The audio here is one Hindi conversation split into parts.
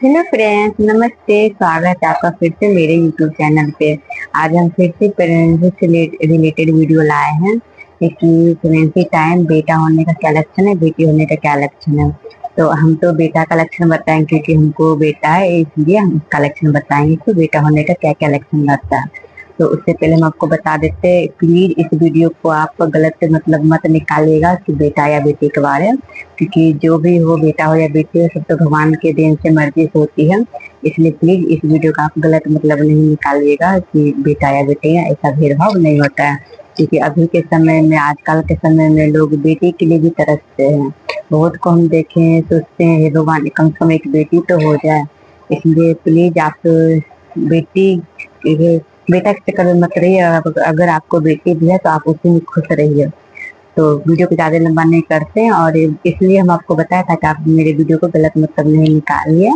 हेलो फ्रेंड्स, नमस्ते। स्वागत है आपका फिर से मेरे यूट्यूब चैनल पे। आज हम फिर से प्रेगनेंसी से रिलेटेड वीडियो लाए हैं कि प्रेगनेंसी टाइम बेटा होने का क्या लक्षण है, बेटी होने का क्या लक्षण है। तो हम तो बेटा का लक्षण बताएंगे क्योंकि हमको बेटा है, इसलिए हम उसका लक्षण बताएंगे कि बेटा होने का क्या क्या लक्षण रहता है। तो उससे पहले हम आपको बता देते हैं, प्लीज इस वीडियो को आप गलत मतलब मत निकालिएगा कि बेटा या बेटी के बारे में, क्योंकि जो भी हो, बेटा हो या बेटी हो, सब तो भगवान के देन से मर्जी से होती है। इसलिए प्लीज इस वीडियो का आप गलत मतलब नहीं निकालिएगा कि बेटा या बेटी है, ऐसा भेदभाव नहीं होता है। क्योंकि अभी के समय में, आजकल के समय में लोग बेटी के लिए भी तरसते हैं। बहुत को हम देखें, सोचते हैं हे भगवान कम से कम एक बेटी तो हो जाए। इसलिए प्लीज आप बेटी बेटा के चक्कर में मत रहिए। अगर आपको बेटी भी है तो आप उसी में खुश रहिए। तो वीडियो को ज्यादा लंबा नहीं करते हैं, और इसलिए हम आपको बताया था कि आप मेरे वीडियो को गलत मतलब नहीं निकालिए।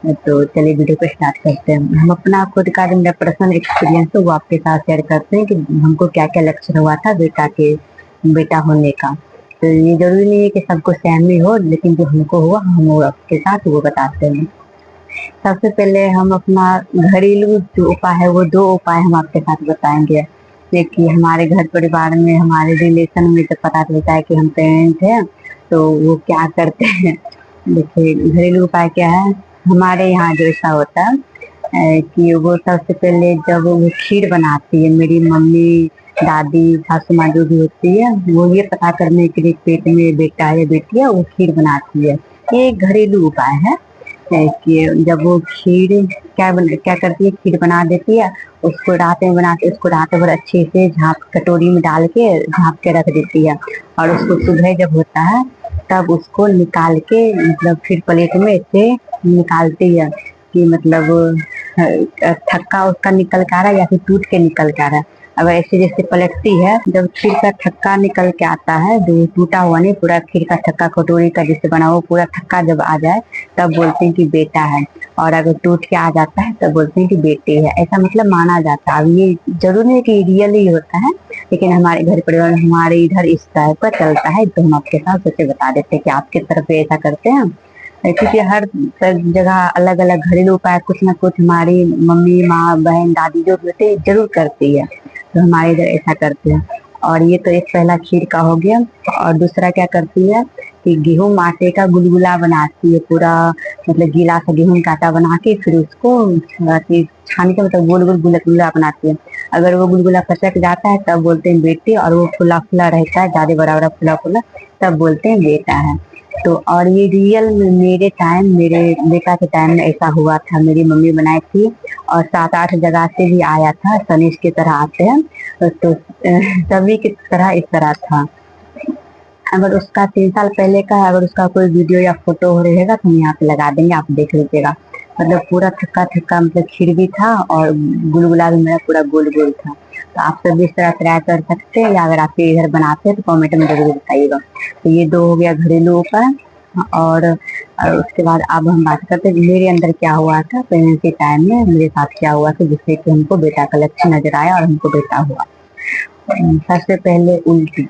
तो चलिए वीडियो को स्टार्ट करते हैं। हम अपना खुद का जो मेरा पर्सनल एक्सपीरियंस है वो आपके साथ शेयर करते हैं कि हमको क्या क्या लक्षण हुआ था बेटा होने का। तो ये जरूरी नहीं है कि सबको सेम ही हो, लेकिन जो हमको हुआ हम वो आपके साथ वो बताते हैं। सबसे पहले हम अपना घरेलू जो उपाय है वो दो उपाय हम आपके साथ बताएंगे। देखिए, हमारे घर परिवार में, हमारे रिलेशन में जब पता चलता है कि हम पेरेंट हैं तो वो क्या करते हैं। देखिए, घरेलू उपाय क्या है। हमारे यहाँ जो ऐसा होता है कि वो सबसे पहले जब वो खीर बनाती है, मेरी मम्मी, दादी, सासू माँ जो भी होती है, वो ये पता करने के लिए पेट में बेटा है या बेटी है, वो खीर बनाती है। ये एक घरेलू उपाय है कि जब वो खीर क्या करती है, खीर बना देती है। उसको रात में बना के, उसको रात भर अच्छे से कटोरी में डाल के झाँप के रख देती है। और उसको सुबह जब होता है तब उसको निकाल के मतलब फिर प्लेट में ऐसे निकालती है कि मतलब थक्का उसका निकल के आ रहा है या फिर टूट के निकल के आ रहा है। अब ऐसे जैसे पलटती है, जब खीर का थक्का निकल के आता है, जो टूटा हुआ नहीं, पूरा खीर का थक्का कटोरी का जैसे बना हुआ पूरा थक्का जब आ जाए तब बोलते हैं कि बेटा है। और अगर टूट के आ जाता है तब बोलते हैं कि बेटी है। ऐसा मतलब माना जाता है। अब ये जरूरी नहीं कि रियल ही होता है, लेकिन हमारे घर परिवार में, हमारे इधर इस टाइप का चलता है। तो हम आपके साथ सोचे बता देते हैं कि आपके तरफ भी ऐसा करते हैं। क्योंकि हर जगह अलग अलग घरेलू उपाय कुछ ना कुछ हमारी मम्मी, माँ, बहन, दादी जो भी होते हैं जरूर करती है। तो हमारे इधर ऐसा करते हैं। और ये तो एक पहला खीर का हो गया। और दूसरा क्या करती है कि गेहूं आटे का गुलगुला बनाती है, पूरा मतलब गीला सा गेहूं का आटा बना के फिर उसको छान के मतलब गोल गोल गुलगुला बनाती है। अगर वो गुलगुला पचक जाता है तब बोलते हैं बेटी, और वो फुला फुला रहता है, ज्यादा बड़ा बड़ा फुला फुला, तब बोलते हैं बेटा है। तो और ये रियल में मेरे टाइम, मेरे बेटा के टाइम में ऐसा हुआ था। मेरी मम्मी बनाई थी और 7-8 जगह से भी आया था। तनिष की तरह आते हैं तो सभी की तरह इस तरह था। अगर उसका 3 साल पहले का है, अगर उसका कोई वीडियो या फोटो हो रहेगा तो हम यहाँ पे लगा देंगे, आप देख लीजिएगा। मतलब पूरा थक्का थक्का मतलब खीर भी था और गुलगुला भी मेरा पूरा गोल गोल था। तो आप सब इस तरह ट्राई कर सकते हैं, या अगर आपके इधर बनाते हैं तो कमेंट में जरूर बताइएगा। तो ये दो हो गया घरेलू उपाय। और उसके बाद अब हम बात करते हैं मेरे अंदर क्या हुआ था प्रेगनेंसी टाइम में, मेरे साथ क्या हुआ था जिससे कि हमको बेटा का लक्षण नजर आया और हमको बेटा हुआ। सबसे पहले उल्टी।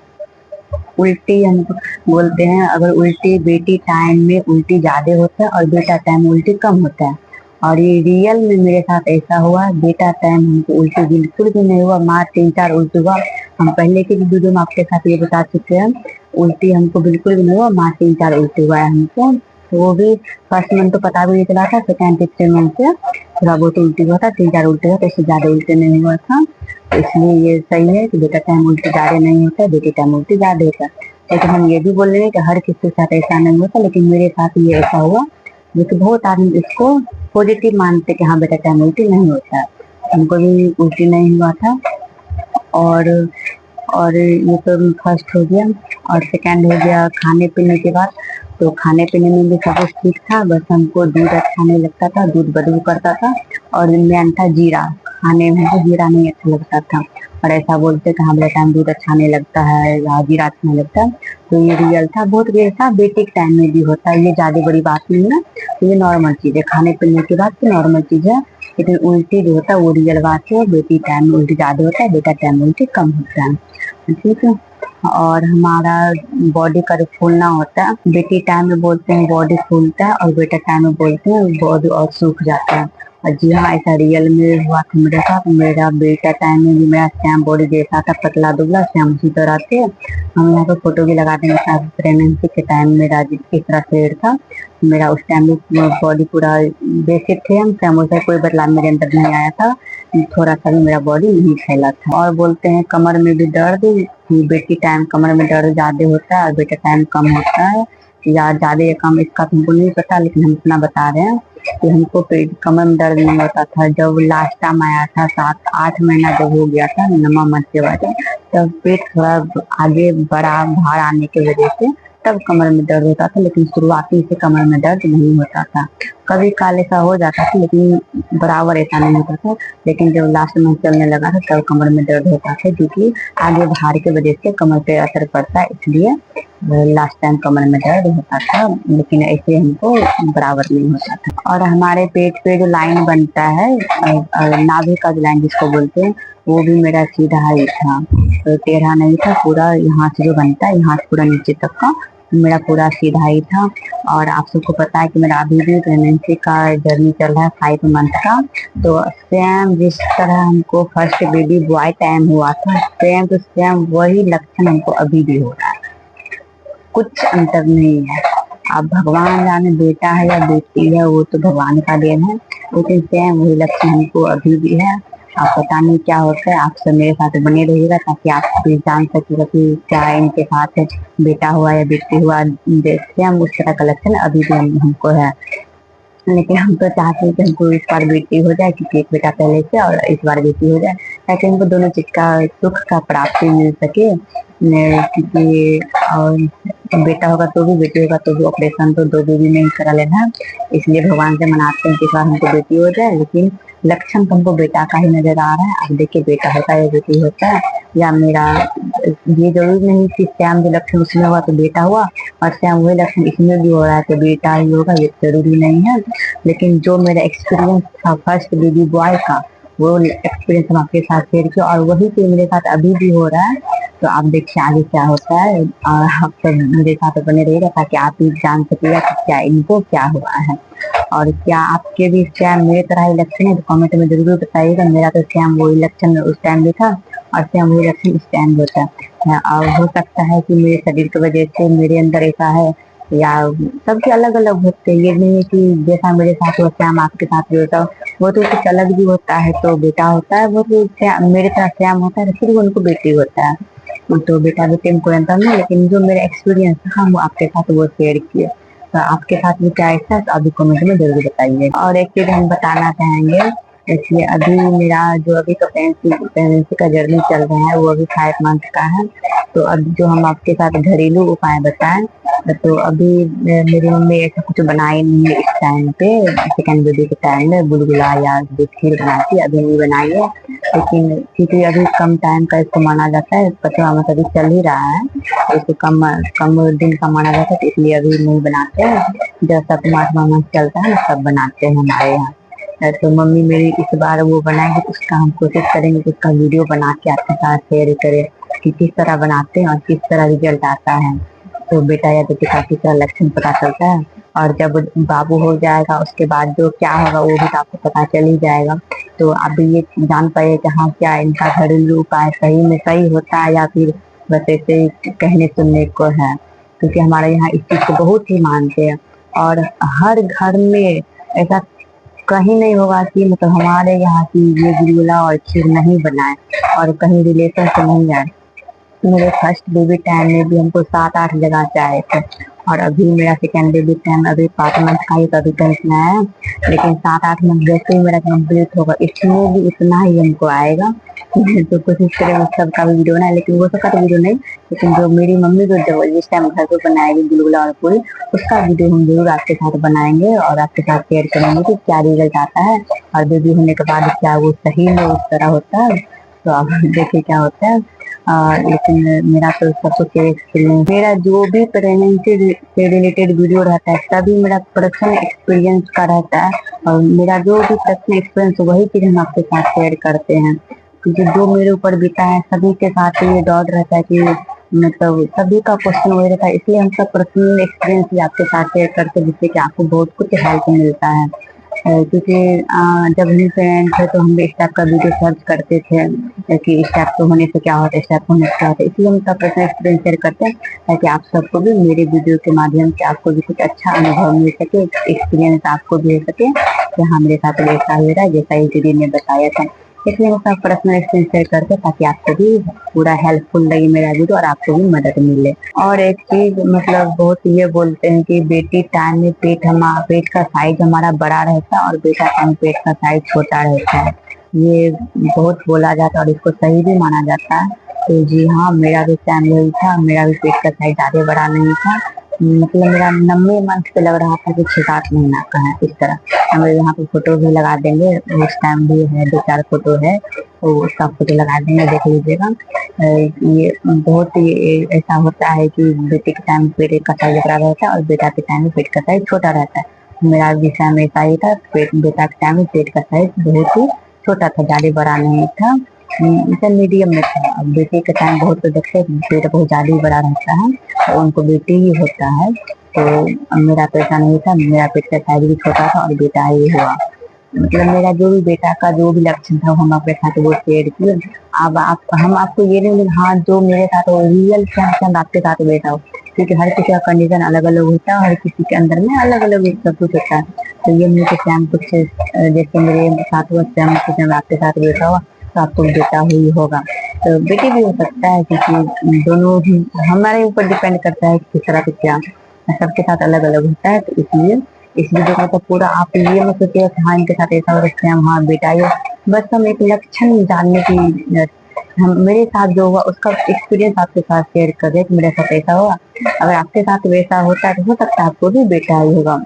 उल्टी हम बोलते हैं, अगर उल्टी बेटी टाइम में उल्टी ज्यादा होता है और बेटा टाइम में उल्टी कम होता है। और ये रियल में मेरे साथ ऐसा हुआ। बेटा टाइम हमको उल्टी बिल्कुल भी नहीं हुआ, माँ 3-4 उल्टी हुआ। हम पहले के भी वीडियो में आपके साथ ये बता चुके हैं, उल्टी हमको बिल्कुल भी नहीं हुआ, माँ 3-4 उल्टी हुआ है हमको। तो वो भी फर्स्ट मंथ तो पता भी नहीं चला था, सेकेंड 3 मंथ से थोड़ा बहुत उल्टी हुआ था, 3-4 उल्टी हुआ, तो इससे ज्यादा उल्टी नहीं हुआ था। तो इसलिए ये सही है कि बेटा टाइम उल्टी ज्यादा नहीं होता है, बेटी टाइम उल्टी ज्यादा होता है। लेकिन हम ये भी बोल रहे हैं कि हर किसी के साथ ऐसा नहीं होता, लेकिन मेरे साथ ये ऐसा हुआ जो कि बहुत आदमी इसको पॉजिटिव मानते कि हाँ बेटा टाइम उल्टी नहीं होता है। हमको भी उल्टी नहीं हुआ था। और और ये तो फर्स्ट हो गया। और सेकंड हो गया खाने पीने के बाद। तो खाने पीने में भी सब कुछ ठीक था, बस हमको दूध अच्छा नहीं लगता था, दूध बदबू करता था। और मेन था जीरा, खाने में हमको जीरा नहीं अच्छा लगता था। और ऐसा बोलते कि हाँ बेटा टाइम दूध अच्छा नहीं लगता है या जीरा अच्छा नहीं लगता। तो ये रियल था, बहुत रियल था। बेटे के टाइम में भी होता है, ये ज्यादा बड़ी बात नहीं है। तो ये नॉर्मल चीज है, खाने पीने के बाद तो नॉर्मल चीज है। लेकिन उल्टी जो होता है वो रियल बात है। बेटी टाइम में उल्टी ज्यादा होता है, बेटा टाइम में उल्टी कम होता है। ठीक है। और हमारा बॉडी का जो फूलना होता है, बेटी टाइम में बोलते हैं बॉडी फूलता है और बेटा टाइम में बोलते हैं बॉडी और सूख जाता है। और जी हाँ, ऐसा रियल में हुआ था मेरे साथ। मेरा बेटा टाइम में भी मेरा सेम बॉडी जैसा था, पतला दुबला सेम उसी तरह थे। हम यहाँ पे फोटो भी लगाते हैं, प्रेगनेंसी के टाइम मेरा इस तरह शेड था। मेरा उस टाइम भी बॉडी पूरा बेसिक थे हम, सेम वैसा कोई बदलाव मेरे अंदर नहीं आया था, थोड़ा सा भी मेरा बॉडी नहीं फैला था। और बोलते हैं कमर में भी दर्द, बेटी टाइम कमर में दर्द ज्यादा होता है और बेटा टाइम कम होता है, या ज्यादा या कम इसका तुमको नहीं पता, लेकिन हम इतना बता रहे हैं कि हमको पेट कमर में दर्द नहीं होता था। जब लास्ट टाइम आया था 7-8 महीना जब हो गया था 9वां मंथ के बाद, तब पेट थोड़ा आगे बड़ा भार आने की वजह से तब कमर में दर्द होता था, लेकिन शुरुआती से कमर में दर्द नहीं होता था। कभी काल ऐसा हो जाता था लेकिन बराबर ऐसा नहीं होता था। लेकिन जब लास्ट में चलने लगा था तब कमर में दर्द होता था, क्योंकि आगे भार की वजह से कमर पे असर पड़ता है, इसलिए लास्ट टाइम कमर में दर्द होता था, लेकिन ऐसे हमको बराबर नहीं होता था। और हमारे पेट पे जो लाइन बनता है, नाभि का जो लाइन जिसको बोलते हैं, वो भी मेरा सीधा ही था, तो टेढ़ा नहीं था। पूरा यहाँ से जो बनता है यहाँ से पूरा नीचे तक का मेरा पूरा सीधा ही था। और आप सबको पता है कि मेरा अभी भी प्रेगनेंसी का जर्नी चल रहा है 5 मंथ का। तो सेम जिस तरह हमको फर्स्ट बेबी बॉय टाइम हुआ था, सेम टू सेम वही लक्षण हमको अभी भी हो रहा है, कुछ अंतर नहीं है। अब भगवान जाने बेटा है या बेटी है, वो तो भगवान का देन है, लेकिन सेम वही लक्षण हमको अभी भी है। आप पता नहीं क्या होता है, आप सब मेरे साथ बने रहिएगा ताकि आप भी जान सकेगा कि क्या इनके साथ बेटा हुआ या बेटी हुआ। देखते हम उस तरह का लक्षण अभी भी हमको है, लेकिन हम तो चाहते हैं कि हमको इस बार बेटी हो जाए, क्योंकि एक बेटा पहले से और इस बार बेटी हो जाए, ताकि हमको दोनों चीज का सुख का प्राप्ति मिल सके। क्योंकि और बेटा होगा तो भी बेटी होगा तो भी ऑपरेशन तो दो बेबी में ही करा लेना, इसलिए भगवान से मनाते हैं कि इस बार हमको बेटी हो जाए। लेकिन लक्षण तो हमको बेटा का ही नजर आ रहा है। अब देखिए बेटा होता है या बेटी होता है, या मेरा ये जरूरी नहीं कि श्याम जो लक्षण उसमें हुआ तो बेटा हुआ और श्याम वही लक्षण इसमें भी हो रहा है तो बेटा ही होगा, ये जरूरी नहीं है। लेकिन जो मेरा एक्सपीरियंस था फर्स्ट बेबी बॉय का, वो एक्सपीरियंस हम आपके साथ शेयर किया और वही चीज मेरे साथ अभी भी हो रहा है। तो आप देखिए आगे क्या होता है, और आप सब मेरे साथ बने रहिएगा ताकि आप भी जान सकिएगा कि क्या इनको क्या हुआ है। और क्या आपके भी सेम मेरे तरह ही लक्षण है तो कमेंट में जरूर बताइएगा। मेरा तो सेम वही लक्षण उस टाइम भी था और सेम वही लक्षण इस टाइम होता है। और हो सकता है कि मेरे शरीर की वजह से मेरे अंदर ऐसा है, या सबके अलग अलग होते हैं। ये नहीं है कि जैसा मेरे साथ होता है आपके साथ भी होता है, वो तो कुछ अलग भी होता है। तो बेटा होता है वो तो मेरे तरह श्याम होता है, फिर उनको बेटी होता है, तो बेटा बेटी में कोई अंतर नहीं। लेकिन जो मेरा एक्सपीरियंस था वो आपके साथ वो शेयर किया। तो आपके साथ भी क्या ऐसा है तो अभी कमेंट में जरूर बताइए। और एक चीज हम बताना चाहेंगे, इसलिए अभी मेरा जो अभी का प्रेगनेंसी का जर्नी चल रहा है वो अभी 5 मंथ का है। तो अब जो हम आपके साथ घरेलू उपाय बताएं, तो अभी मेरी मम्मी ऐसा कुछ बनाई नहीं है इस टाइम पे, सेकेंड बेबी के टाइम में गुलगुला या दूध खीर बनाती अभी नहीं बनाई है। लेकिन क्योंकि अभी कम टाइम का इसको माना जाता है, 5वां मंथ अभी चल ही रहा है, तो इसको कम कम दिन का माना जाता है, तो इसलिए अभी नहीं बनाते हैं। जब 7वां 8वां मंथ चलता है तब बनाते हैं हमारे यहाँ। तो मम्मी मेरी इस बार वो बनाएंगे तो उसका हम कोशिश करेंगे कि उसका वीडियो बना के आपके साथ शेयर करें कि किस तरह बनाते हैं और किस तरह रिजल्ट आता है। तो बेटा या बेटी का किस तरह लक्षण पता चलता है, और जब बाबू हो जाएगा उसके बाद जो क्या होगा वो भी आपको पता चल ही जाएगा। तो आप भी ये जान पाए कि हाँ क्या इनका घरेलू उपाय सही में सही होता है या फिर बस ऐसे कहने सुनने को है, क्योंकि हमारे यहाँ इस चीज को बहुत ही मानते हैं। और हर घर में ऐसा कहीं नहीं होगा कि मतलब हमारे यहाँ की ये गुलगुला और खीर नहीं बनाए और कहीं रिलेशन से नहीं आए। मेरे फर्स्ट बेबी टाइम में भी हमको 7-8 जगह से आए थे, और अभी मेरा सेकेंड बेबी टाइम अभी 5 मंथ का ही तो अभी कहीं आया, लेकिन 7-8 मंथ जैसे ही मेरा कंप्लीट होगा इसमें भी इतना ही हमको आएगा। तो कोशिश करेंगे सबका भी वीडियो बनाए, लेकिन वो सबका तो वीडियो नहीं, लेकिन जो मेरी मम्मी को जो जिस टाइम घर पे बनाएगी गुलगुला और पूरी, उसका वीडियो हम जरूर आपके साथ बनाएंगे और आपके साथ शेयर करेंगे कि क्या रिजल्ट आता है और बेबी होने के बाद क्या वो सही में उस तरह होता है। तो आप देखिए क्या होता है। लेकिन मेरा तो सब कुछ एक्सपीरियंस, मेरा जो भी प्रेगनेंसी से रिलेटेड वीडियो रहता है सभी मेरा पर्सनल एक्सपीरियंस का रहता है, और मेरा जो भी पर्सनल एक्सपीरियंस वही चीज हम आपके साथ शेयर करते हैं, क्योंकि जो मेरे ऊपर बीता है सभी के साथ ये डाउट रहता है कि मतलब सभी का क्वेश्चन वही रहता है, इसलिए हम सब पर्सनल एक्सपीरियंस भी आपके साथ शेयर करते हैं, जिससे कि आपको बहुत कुछ हेल्प मिलता है। क्योंकि जब हम पेरेंट थे तो हम भी इस टाइप का वीडियो सर्च करते थे कि इस टाइप को होने से क्या होता है, इस टाइप को होने से क्या होता है, इसलिए हम सब पर्सनल एक्सपीरियंस शेयर करते हैं ताकि आप सबको भी मेरे वीडियो के माध्यम से आपको भी कुछ अच्छा अनुभव मिल सके, एक्सपीरियंस आपको भी हो सके कि हाँ मेरे साथ वैसा हो रहा है जैसा इस दीदी ने बताया था। इसलिए हम सब पर्सनल एक्सपीरियंस शेयर करते हैं ताकि आपको भी पूरा हेल्पफुल लगे मेरा वीडियो और आपको भी मदद मिले। और एक चीज मतलब बहुत ये बोलते हैं कि बेटी टाइम में पेट का साइज हमारा बड़ा रहता है और बेटा टाइम पेट का साइज छोटा रहता है। ये बहुत बोला जाता है और इसको सही भी माना जाता है। तो जी हाँ, मेरा भी टाइम यही था, मेरा भी पेट का साइज ज्यादा बड़ा नहीं था। मतलब मेरा 90 मंथ पे लग रहा था कि 6-7 महीना का है, इस तरह। हम यहाँ पे फोटो भी लगा देंगे, उस टाइम भी है, 2-4 फोटो है, तो उसका फोटो लगा देंगे, देख लीजिएगा। ये बहुत ही ऐसा होता है कि बेटे के टाइम पेट का साइज बड़ा रहता है और बेटा के टाइम में पेट का साइज छोटा रहता है। मेरा भी टाइम ऐसा ही था, बेटा के टाइम में पेट का साइज बहुत ही छोटा था, ज्यादा बड़ा नहीं था, मतलब मीडियम में था। अब बेटे के टाइम बहुत तो देखते हैं पेट बहुत ज्यादा ही बड़ा रहता है, तो उनको बेटी ही होता है। तो मेरा तो ऐसा नहीं था, मेरा पेट का साइज भी छोटा था और बेटा ही हुआ। मतलब मेरा जो भी बेटा का जो भी लक्षण था हम आपके साथ वो शेयर किए। अब आप हम आपको ये नहीं बोले हाँ जो मेरे साथ हो रियल सेम आपके साथ बैठा हो, क्योंकि हर किसी का कंडीशन अलग अलग होता है, हर किसी के अंदर में अलग अलग सब कुछ होता है। तो ये नहीं कि सेम कुछ जैसे मेरे साथ हुआ सेम कुछ आपके साथ बैठा हुआ तो आपको बेटा ही होगा, तो बेटी भी हो सकता है, क्योंकि दोनों ही हमारे ऊपर डिपेंड करता है किस तरह से क्या सबके साथ अलग अलग होता है। तो इसलिए इस वीडियो को तो पूरा आप ये मत सोचिए कि हाँ इनके साथ ऐसा हो रखते हैं, हाँ बेटा ही हो। बस हम एक लक्षण जानने की हम मेरे साथ जो हुआ उसका एक्सपीरियंस आपके साथ शेयर कर रहे हैं कि मेरे साथ ऐसा हुआ। अगर आपके साथ वैसा होता है तो हो सकता है आपको भी बेटा ही होगा।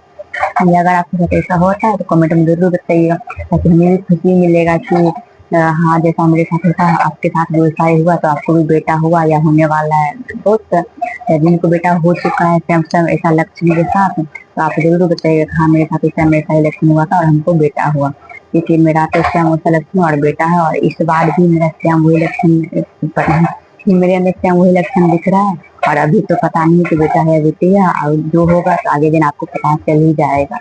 या अगर आपके साथ ऐसा होता है तो कमेंट में जरूर बताइएगा, ताकि हमें भी खुशी मिलेगा कि हाँ जैसा मेरे साथ होता है आपके साथ भी वैसा ही हुआ, तो आपको भी बेटा हुआ या होने वाला है। बहुत जिनको बेटा हो चुका है सेम सेम ऐसा लक्षण के साथ, तो आप जरूर बताइएगा कि हाँ मेरे साथ सेम ऐसा ही लक्षण हुआ था और हमको बेटा हुआ। क्योंकि मेरा तो सेम वैसा लक्षण और बेटा है, और इस बार भी मेरा सेम वही लक्षण मेरे अंदर सेम वही लक्षण दिख रहा है। और अभी तो पता नहीं कि बेटा है या बेटी है, और जो होगा तो आगे दिन आपको पता चल ही जाएगा।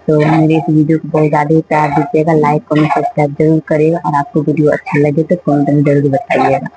तो मेरे इस वीडियो को बहुत ज्यादा प्यार दीजिएगा, लाइक कमेंट सब्सक्राइब जरूर करिएगा, और आपको वीडियो अच्छा लगे तो कमेंट में जरूर बताइएगा।